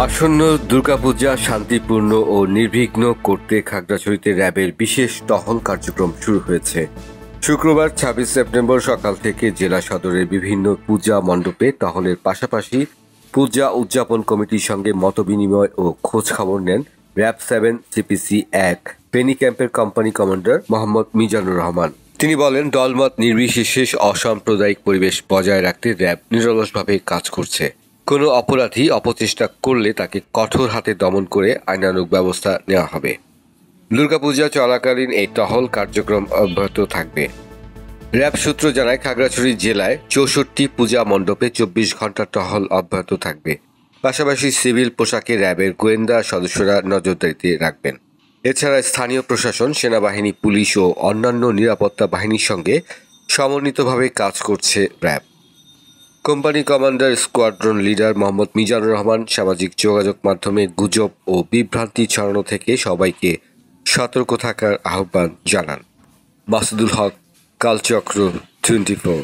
আসন্ন দুর্গাপূজা শান্তিপূর্ণ ও নির্বিঘ্ন করতে খাগড়াছড়িতে র্যাবের বিশেষ টহল কার্যক্রম শুরু হয়েছে। শুক্রবার ২৬ সেপ্টেম্বর সকাল থেকে জেলা সদরের বিভিন্ন পূজা মণ্ডপে টহলের পাশাপাশি পূজা উদযাপন কমিটির সঙ্গে মতবিনিময় ও খোঁজ খবর নেন র্যাব 7 সিপিসি 1 ফেনী ক্যাম্পের কোম্পানি কমান্ডার মোহাম্মদ মিজানুর রহমান। তিনি বলেন, দলমত নির্বিশেষে অসাম্প্রদায়িক পরিবেশ বজায় রাখতে র্যাব নিরলসভাবে কাজ করছে। কোনো অপরাধী অপচেষ্টা করলে তাকে কঠোর হাতে দমন করে আইনানুগ ব্যবস্থা নেওয়া হবে। দুর্গাপূজা চলাকালীন এই টহল কার্যক্রম অব্যাহত থাকবে। র্যাব সূত্র জানায়, খাগড়াছড়ি জেলায় ৬৪ পূজা মণ্ডপে ২৪ ঘন্টা টহল অব্যাহত থাকবে। পাশাপাশি সিভিল পোশাকে র্যাবের গোয়েন্দা সদস্যরা নজরদারিতে রাখবেন। এছাড়া স্থানীয় প্রশাসন, সেনাবাহিনী, পুলিশ ও অন্যান্য নিরাপত্তা বাহিনীর সঙ্গে সমন্বিতভাবে কাজ করছে RAB. Company commander squadron leader Mohammad Mizanur Rahman সামাজিক যোগাযোগ মাধ্যমে গুজব ও বিভ্রান্তি ছড়ানো থেকে সবাইকে সতর্ক থাকার আহ্বান জানান। মাসুদুল হক, কালচক্র 24।